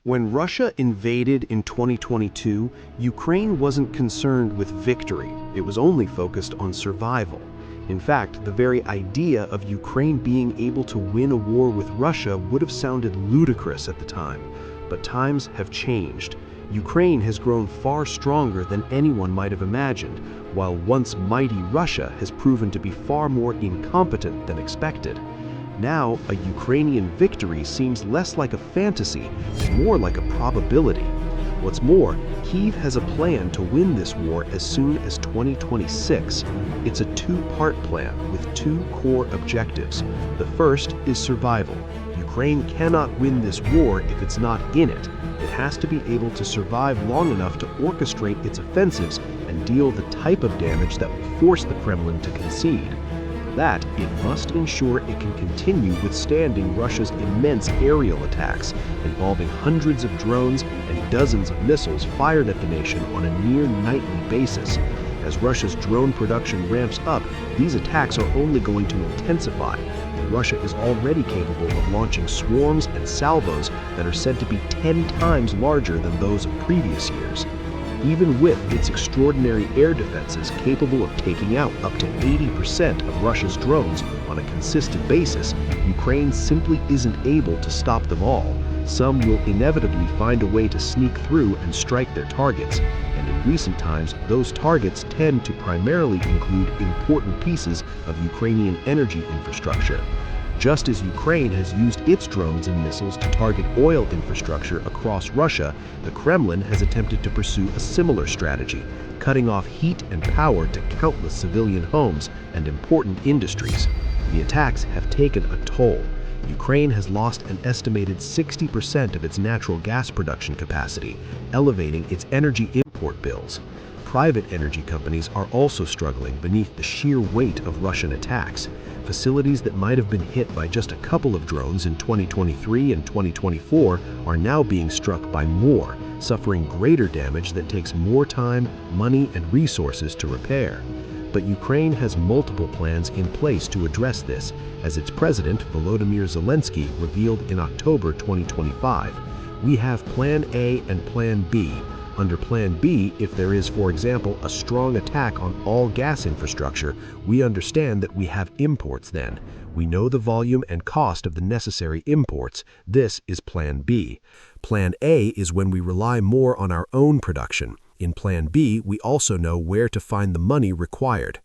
When Russia invaded in 2022, Ukraine wasn't concerned with victory. It was only focused on survival. In fact, the very idea of Ukraine being able to win a war with Russia would have sounded ludicrous at the time. But times have changed. Ukraine has grown far stronger than anyone might have imagined, while once mighty Russia has proven to be far more incompetent than expected. Now, a Ukrainian victory seems less like a fantasy and more like a probability. What's more, Kyiv has a plan to win this war as soon as 2026. It's a two-part plan with two core objectives. The first is survival. Ukraine cannot win this war if it's not in it. It has to be able to survive long enough to orchestrate its offensives and deal the type of damage that will force the Kremlin to concede. That, it must ensure it can continue withstanding Russia's immense aerial attacks, involving hundreds of drones and dozens of missiles fired at the nation on a near-nightly basis. As Russia's drone production ramps up, these attacks are only going to intensify, and Russia is already capable of launching swarms and salvos that are said to be 10 times larger than those of previous years. Even with its extraordinary air defenses capable of taking out up to 80% of Russia's drones on a consistent basis, Ukraine simply isn't able to stop them all. Some will inevitably find a way to sneak through and strike their targets, and in recent times, those targets tend to primarily include important pieces of Ukrainian energy infrastructure. Just as Ukraine has used its drones and missiles to target oil infrastructure across Russia, the Kremlin has attempted to pursue a similar strategy, cutting off heat and power to countless civilian homes and important industries. The attacks have taken a toll. Ukraine has lost an estimated 60% of its natural gas production capacity, elevating its energy import bills. Private energy companies are also struggling beneath the sheer weight of Russian attacks. Facilities that might have been hit by just a couple of drones in 2023 and 2024 are now being struck by more, suffering greater damage that takes more time, money, and resources to repair. But Ukraine has multiple plans in place to address this, as its president, Volodymyr Zelensky, revealed in October 2025. We have Plan A and Plan B. Under Plan B, if there is, for example, a strong attack on all gas infrastructure, we understand that we have imports then. We know the volume and cost of the necessary imports. This is Plan B. Plan A is when we rely more on our own production. In Plan B, we also know where to find the money required.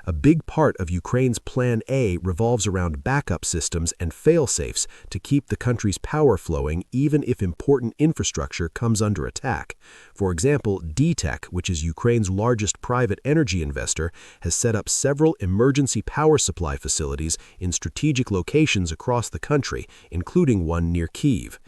A big part of Ukraine's Plan A revolves around backup systems and fail-safes to keep the country's power flowing even if important infrastructure comes under attack. For example, DTEK, which is Ukraine's largest private energy investor, has set up several emergency power supply facilities in strategic locations across the country, including one near Kyiv.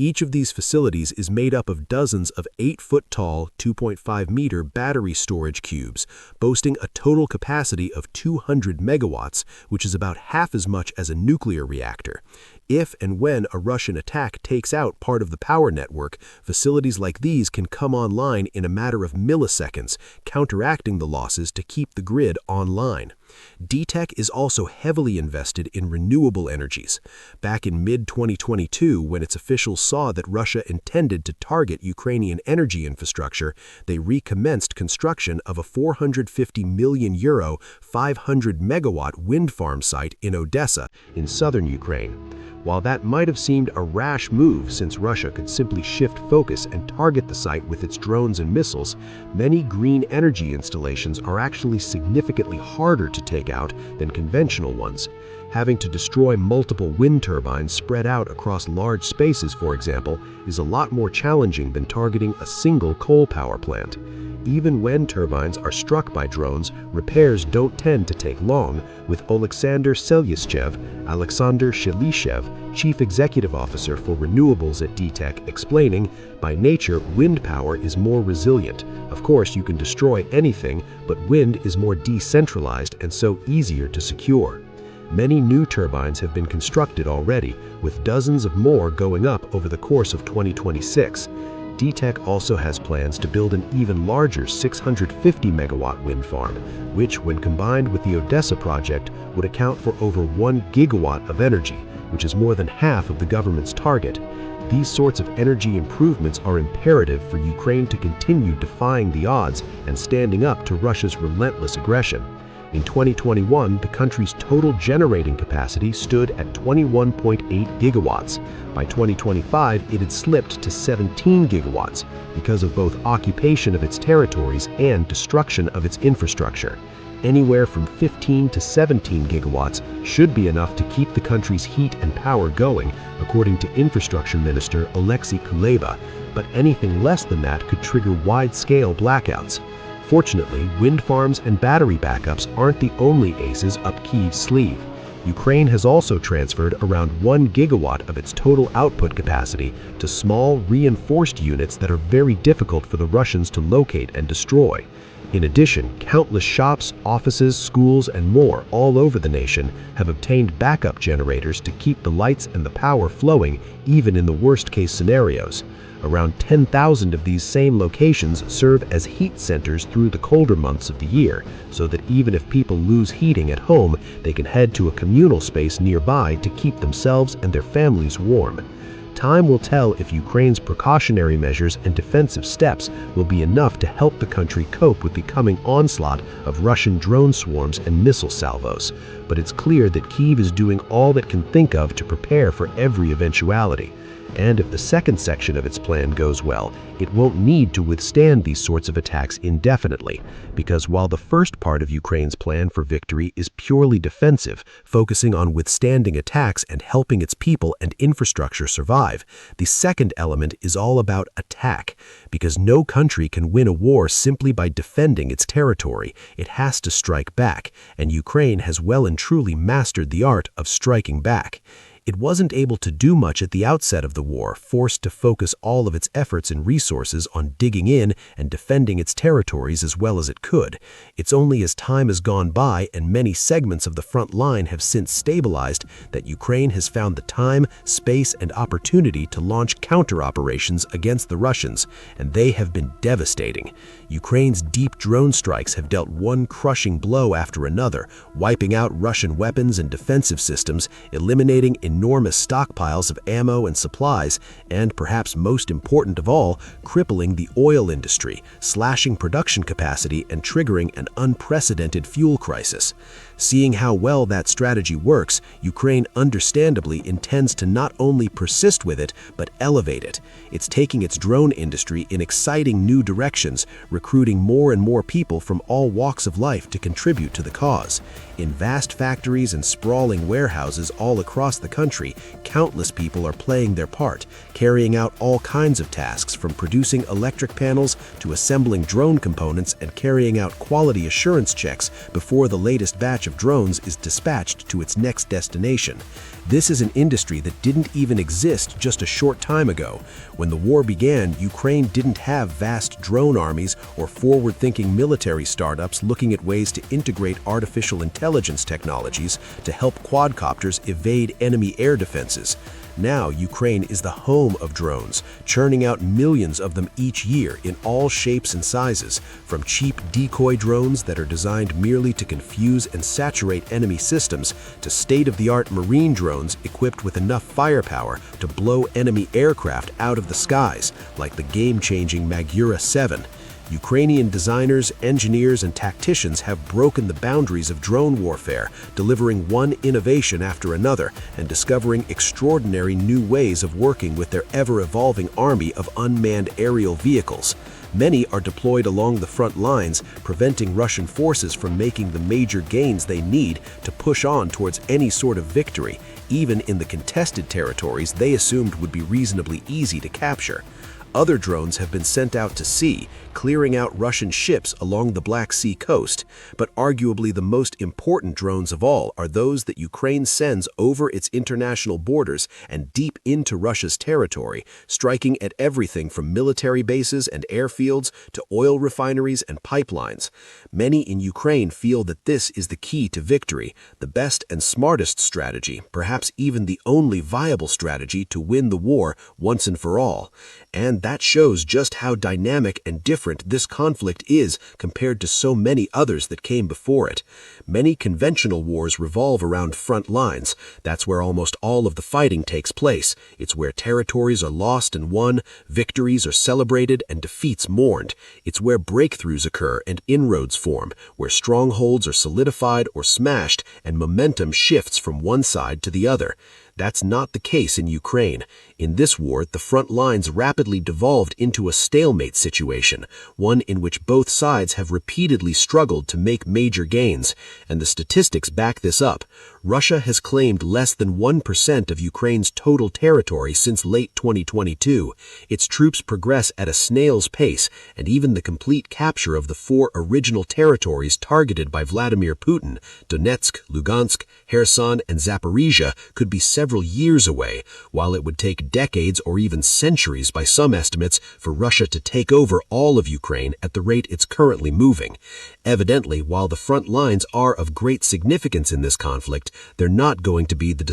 Each of these facilities is made up of dozens of 8-foot-tall, 2.5-meter battery storage cubes, boasting a total capacity of 200 megawatts, which is about half as much as a nuclear reactor. If and when a Russian attack takes out part of the power network, facilities like these can come online in a matter of milliseconds, counteracting the losses to keep the grid online. DTEK is also heavily invested in renewable energies. Back in mid-2022, when its officials saw that Russia intended to target Ukrainian energy infrastructure, they recommenced construction of a €450 million, 500-megawatt wind farm site in Odessa, in southern Ukraine. While that might have seemed a rash move since Russia could simply shift focus and target the site with its drones and missiles, many green energy installations are actually significantly harder to take out than conventional ones. Having to destroy multiple wind turbines spread out across large spaces, for example, is a lot more challenging than targeting a single coal power plant. Even when turbines are struck by drones, repairs don't tend to take long, with Oleksandr Shelishev, Chief Executive Officer for Renewables at DTEK, explaining, "By nature, wind power is more resilient. Of course, you can destroy anything, but wind is more decentralized and so easier to secure." Many new turbines have been constructed already, with dozens of more going up over the course of 2026. DTEK also has plans to build an even larger 650-megawatt wind farm, which, when combined with the Odessa project, would account for over 1 gigawatt of energy, which is more than half of the government's target. These sorts of energy improvements are imperative for Ukraine to continue defying the odds and standing up to Russia's relentless aggression. In 2021, the country's total generating capacity stood at 21.8 gigawatts. By 2025, it had slipped to 17 gigawatts because of both occupation of its territories and destruction of its infrastructure. Anywhere from 15 to 17 gigawatts should be enough to keep the country's heat and power going, according to Infrastructure Minister Alexei Kuleba, but anything less than that could trigger wide-scale blackouts. Fortunately, wind farms and battery backups aren't the only aces up Kyiv's sleeve. Ukraine has also transferred around 1 gigawatt of its total output capacity to small, reinforced units that are very difficult for the Russians to locate and destroy. In addition, countless shops, offices, schools, and more all over the nation have obtained backup generators to keep the lights and the power flowing even in the worst-case scenarios. Around 10,000 of these same locations serve as heat centers through the colder months of the year, so that even if people lose heating at home, they can head to a communal space nearby to keep themselves and their families warm. Time will tell if Ukraine's precautionary measures and defensive steps will be enough to help the country cope with the coming onslaught of Russian drone swarms and missile salvos, but it's clear that Kyiv is doing all it can think of to prepare for every eventuality. And if the second section of its plan goes well, it won't need to withstand these sorts of attacks indefinitely, because while the first part of Ukraine's plan for victory is purely defensive, focusing on withstanding attacks and helping its people and infrastructure survive, the second element is all about attack, because no country can win a war simply by defending its territory. It has to strike back, and Ukraine has well and truly mastered the art of striking back. It wasn't able to do much at the outset of the war, forced to focus all of its efforts and resources on digging in and defending its territories as well as it could. It's only as time has gone by and many segments of the front line have since stabilized that Ukraine has found the time, space, and opportunity to launch counter-operations against the Russians, and they have been devastating. Ukraine's deep drone strikes have dealt one crushing blow after another, wiping out Russian weapons and defensive systems, eliminating enormous stockpiles of ammo and supplies, and perhaps most important of all, crippling the oil industry, slashing production capacity and triggering an unprecedented fuel crisis. Seeing how well that strategy works, Ukraine understandably intends to not only persist with it, but elevate it. It's taking its drone industry in exciting new directions, recruiting more and more people from all walks of life to contribute to the cause. In vast factories and sprawling warehouses all across the country, countless people are playing their part, carrying out all kinds of tasks from producing electric panels to assembling drone components and carrying out quality assurance checks before the latest batch of drones is dispatched to its next destination. This is an industry that didn't even exist just a short time ago. When the war began, Ukraine didn't have vast drone armies or forward-thinking military startups looking at ways to integrate artificial intelligence technologies to help quadcopters evade enemy air defenses. Now, Ukraine is the home of drones, churning out millions of them each year in all shapes and sizes, from cheap decoy drones that are designed merely to confuse and saturate enemy systems to state-of-the-art marine drones equipped with enough firepower to blow enemy aircraft out of the skies, like the game-changing Magura 7. Ukrainian designers, engineers, and tacticians have broken the boundaries of drone warfare, delivering one innovation after another and discovering extraordinary new ways of working with their ever-evolving army of unmanned aerial vehicles. Many are deployed along the front lines, preventing Russian forces from making the major gains they need to push on towards any sort of victory, even in the contested territories they assumed would be reasonably easy to capture. Other drones have been sent out to sea, clearing out Russian ships along the Black Sea coast, but arguably the most important drones of all are those that Ukraine sends over its international borders and deep into Russia's territory, striking at everything from military bases and airfields to oil refineries and pipelines. Many in Ukraine feel that this is the key to victory, the best and smartest strategy, perhaps even the only viable strategy to win the war once and for all. And And that shows just how dynamic and different this conflict is compared to so many others that came before it. Many conventional wars revolve around front lines. That's where almost all of the fighting takes place. It's where territories are lost and won, victories are celebrated, and defeats mourned. It's where breakthroughs occur and inroads form, where strongholds are solidified or smashed and momentum shifts from one side to the other. That's not the case in Ukraine. In this war, the front lines rapidly devolved into a stalemate situation, one in which both sides have repeatedly struggled to make major gains, and the statistics back this up. Russia has claimed less than 1% of Ukraine's total territory since late 2022. Its troops progress at a snail's pace, and even the complete capture of the 4 original territories targeted by Vladimir Putin, Donetsk, Lugansk, Kherson, and Zaporizhia, could be several years away, while it would take decades or even centuries by some estimates for Russia to take over all of Ukraine at the rate it's currently moving. Evidently, while the front lines are of great significance in this conflict, they're not going to be the